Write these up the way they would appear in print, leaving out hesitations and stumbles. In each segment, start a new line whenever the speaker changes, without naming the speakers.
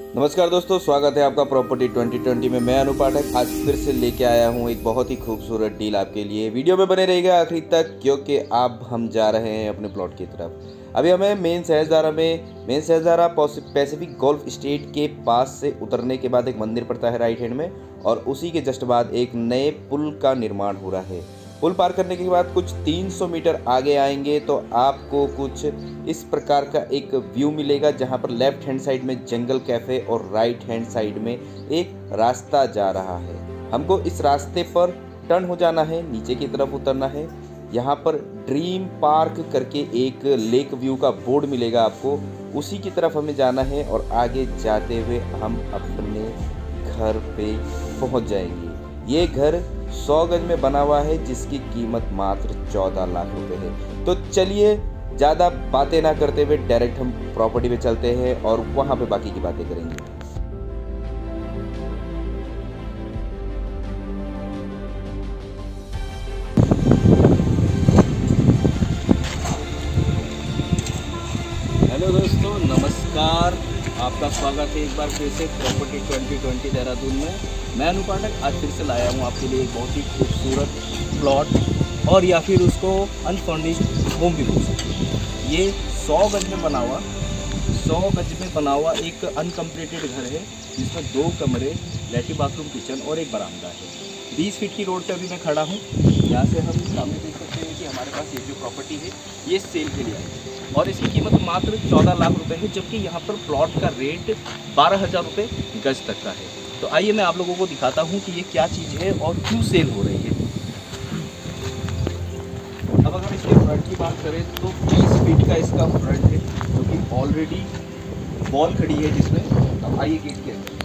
नमस्कार दोस्तों, स्वागत है आपका प्रॉपर्टी 2020 में। मैं अनु पाठक आज फिर से लेके आया हूँ एक बहुत ही खूबसूरत डील आपके लिए। वीडियो में बने रहिएगा आखिरी तक, क्योंकि अब हम जा रहे हैं अपने प्लॉट की तरफ। अभी हमें मेन सहजदारा पैसिफिक गोल्फ स्टेट के पास से उतरने के बाद एक मंदिर पड़ता है राइट हैंड में, और उसी के जस्ट बाद एक नए पुल का निर्माण हो रहा है। पुल पार करने के बाद कुछ 300 मीटर आगे आएंगे तो आपको कुछ इस प्रकार का एक व्यू मिलेगा, जहां पर लेफ्ट हैंड साइड में जंगल कैफे और राइट हैंड साइड में एक रास्ता जा रहा है। हमको इस रास्ते पर टर्न हो जाना है, नीचे की तरफ उतरना है। यहाँ पर ड्रीम पार्क करके एक लेक व्यू का बोर्ड मिलेगा आपको, उसी की तरफ हमें जाना है और आगे जाते हुए हम अपने घर पे पहुँच जाएंगे। ये घर 100 गज में बना हुआ है, जिसकी कीमत मात्र 14 लाख रुपए है। तो चलिए ज़्यादा बातें ना करते हुए डायरेक्ट हम प्रॉपर्टी पे चलते हैं और वहाँ पे बाकी की बातें करेंगे। हेलो दोस्तों, नमस्कार। आपका स्वागत है एक बार फिर से प्रॉपर्टी 2020 देहरादून में। मैं अनु पाठक आज फिर से लाया हूँ आपके लिए एक बहुत ही खूबसूरत प्लॉट, और या फिर उसको अनफर्निश्ड होम भी बोल सकते हैं। ये 100 गज में बना हुआ एक अनकम्प्लीटेड घर है, जिसमें 2 कमरे, लैट्रिन, बाथरूम, किचन और एक बरामदा है। 20 फीट की रोड पे अभी मैं खड़ा हूँ। यहाँ से हम सामने देख सकते हैं कि हमारे पास ये जो प्रॉपर्टी है ये सेल के लिए आई है, और इसकी कीमत मात्र 14 लाख रुपए है, जबकि यहाँ पर प्लॉट का रेट 12,000 रुपये गज तक का है। तो आइए मैं आप लोगों को दिखाता हूँ कि ये क्या चीज़ है और क्यों सेल हो रही है। अब अगर इसके फ्रंट की बात करें तो 20 फीट का इसका फ्रंट है, जो कि ऑलरेडी वॉल खड़ी है जिसमें। अब आइए गेट के अंदर।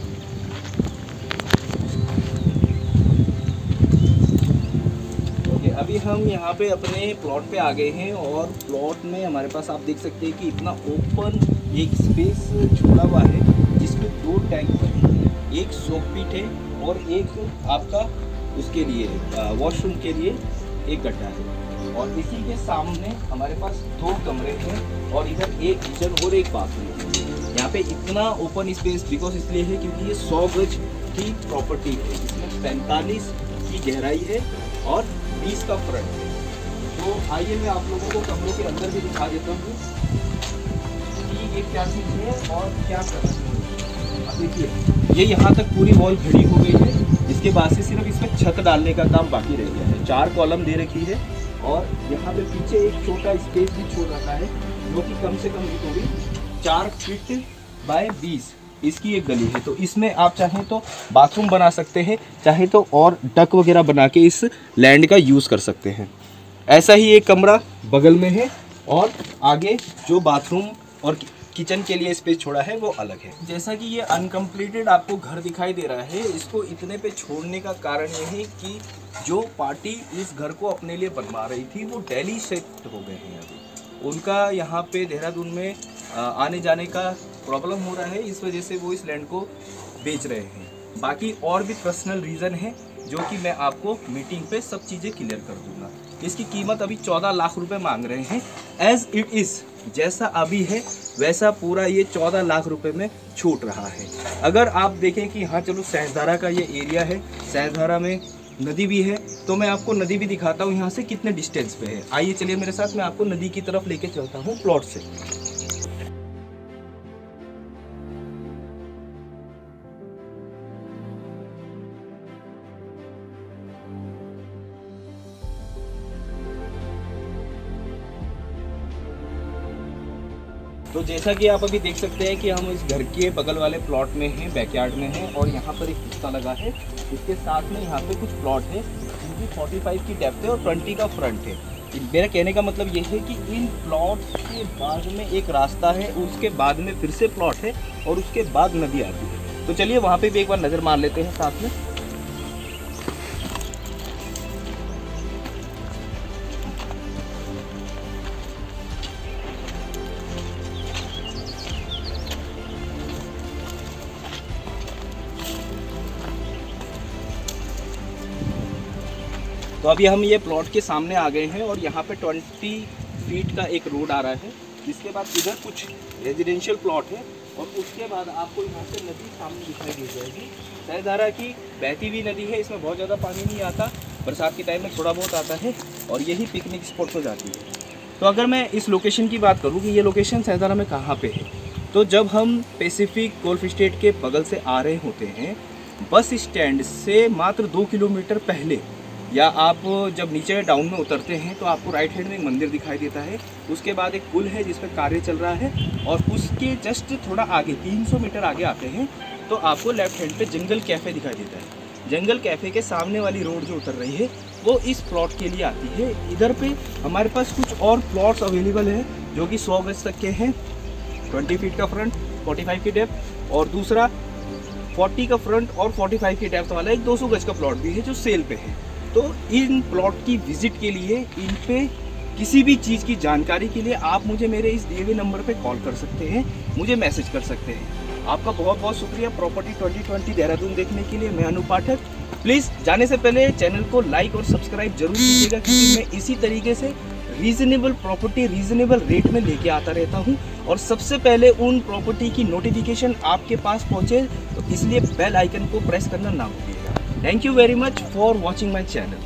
अभी हम यहाँ पे अपने प्लॉट पे आ गए हैं, और प्लॉट में हमारे पास आप देख सकते हैं कि इतना ओपन एक स्पेस छोड़ा हुआ है, जिसमें 2 टैंक बने हैं। एक सोक पिट है और एक आपका उसके लिए वॉशरूम के लिए एक गड्ढा है, और इसी के सामने हमारे पास 2 कमरे हैं, और इधर एक किचन और एक बाथरूम है। यहाँ पे इतना ओपन स्पेस बिकॉज इसलिए है क्योंकि ये 100 गज की प्रॉपर्टी है, इसमें 45 की गहराई है और 20 का फ्रंट है। तो आइए मैं आप लोगों को कमरों के अंदर भी दिखा देता हूँ कि ये क्या चीज़ है और क्या कर रहे हैं। अब देखिए, ये यहाँ तक पूरी वॉल खड़ी हो गई है, इसके बाद से सिर्फ इसमें छत डालने का काम बाकी रह गया है। 4 कॉलम दे रखी है, और यहाँ पे पीछे एक छोटा स्पेस भी छोड़ रखा है, जो कि कम से कम होगी 4 फीट बाय 20 इसकी एक गली है। तो इसमें आप चाहें तो बाथरूम बना सकते हैं, चाहे तो और डक वगैरह बना के इस लैंड का यूज़ कर सकते हैं। ऐसा ही एक कमरा बगल में है, और आगे जो बाथरूम और किचन के लिए स्पेस छोड़ा है वो अलग है। जैसा कि ये अनकम्प्लीटेड आपको घर दिखाई दे रहा है, इसको इतने पे छोड़ने का कारण ये है कि जो पार्टी इस घर को अपने लिए बनवा रही थी वो दिल्ली शिफ्ट हो गए हैं। अभी उनका यहाँ पे देहरादून में आने जाने का प्रॉब्लम हो रहा है, इस वजह से वो इस लैंड को बेच रहे हैं। बाकी और भी पर्सनल रीज़न है, जो कि मैं आपको मीटिंग पे सब चीज़ें क्लियर कर दूंगा। इसकी कीमत अभी 14 लाख रुपए मांग रहे हैं। एज इट इज़ जैसा अभी है वैसा पूरा ये 14 लाख रुपए में छूट रहा है। अगर आप देखें कि हाँ चलो सहजदारा का ये एरिया है, सहजदारा में नदी भी है, तो मैं आपको नदी भी दिखाता हूँ यहाँ से कितने डिस्टेंस पे है। आइए चलिए मेरे साथ, मैं आपको नदी की तरफ लेके चलता हूँ प्लॉट से। तो जैसा कि आप अभी देख सकते हैं कि हम इस घर के बगल वाले प्लॉट में हैं, बैकयार्ड में हैं, और यहाँ पर एक हिस्सा लगा है। इसके साथ में यहाँ पे कुछ प्लॉट है जिनकी 45 की डेप्थ है और 20 का फ्रंट है। मेरा कहने का मतलब ये है कि इन प्लॉट के बाद में एक रास्ता है, उसके बाद में फिर से प्लॉट है, और उसके बाद नदी आती है। तो चलिए वहाँ पर भी एक बार नज़र मार लेते हैं साथ में। तो अभी हम ये प्लॉट के सामने आ गए हैं, और यहाँ पे 20 फीट का एक रोड आ रहा है। इसके बाद इधर कुछ रेजिडेंशियल प्लॉट है, और उसके बाद आपको यहाँ से नदी सामने दिखाई दे जाएगी। सहधारा की बहती हुई नदी है, इसमें बहुत ज़्यादा पानी नहीं आता, बरसात के टाइम में थोड़ा बहुत आता है और यही पिकनिक स्पॉट हो जाती है। तो अगर मैं इस लोकेशन की बात करूँ कि ये लोकेशन सहधारा में कहाँ पे है, तो जब हम पैसिफिक गोल्फ स्टेट के बगल से आ रहे होते हैं, बस स्टैंड से मात्र 2 किलोमीटर पहले या आप जब नीचे डाउन में उतरते हैं तो आपको राइट हैंड में एक मंदिर दिखाई देता है। उसके बाद एक पुल है जिस पर कार्य चल रहा है और उसके जस्ट थोड़ा आगे 300 मीटर आगे आते हैं तो आपको लेफ्ट हैंड पे जंगल कैफ़े दिखाई देता है। जंगल कैफ़े के सामने वाली रोड जो उतर रही है वो इस प्लॉट के लिए आती है। इधर पे हमारे पास कुछ और प्लॉट्स अवेलेबल है जो कि 100 गज तक के हैं, 20 फीट का फ्रंट, 45 की डेप्थ, और दूसरा 40 का फ्रंट और 45 की डेप्थ वाला एक 200 गज का प्लॉट भी है जो सेल पे है। तो इन प्लॉट की विजिट के लिए, इन पे किसी भी चीज़ की जानकारी के लिए आप मुझे मेरे इस दिए हुए नंबर पे कॉल कर सकते हैं, मुझे मैसेज कर सकते हैं। आपका बहुत बहुत शुक्रिया प्रॉपर्टी 2020 देहरादून देखने के लिए। मैं अनु पाठक। प्लीज़ जाने से पहले चैनल को लाइक और सब्सक्राइब जरूर कीजिएगा, क्योंकि मैं इसी तरीके से रीजनेबल प्रॉपर्टी रीजनेबल रेट में लेके आता रहता हूँ और सबसे पहले उन प्रॉपर्टी की नोटिफिकेशन आपके पास पहुँचे, तो इसलिए बेल आइकन को प्रेस करना ना भूलिएगा। Thank you very much for watching my channel.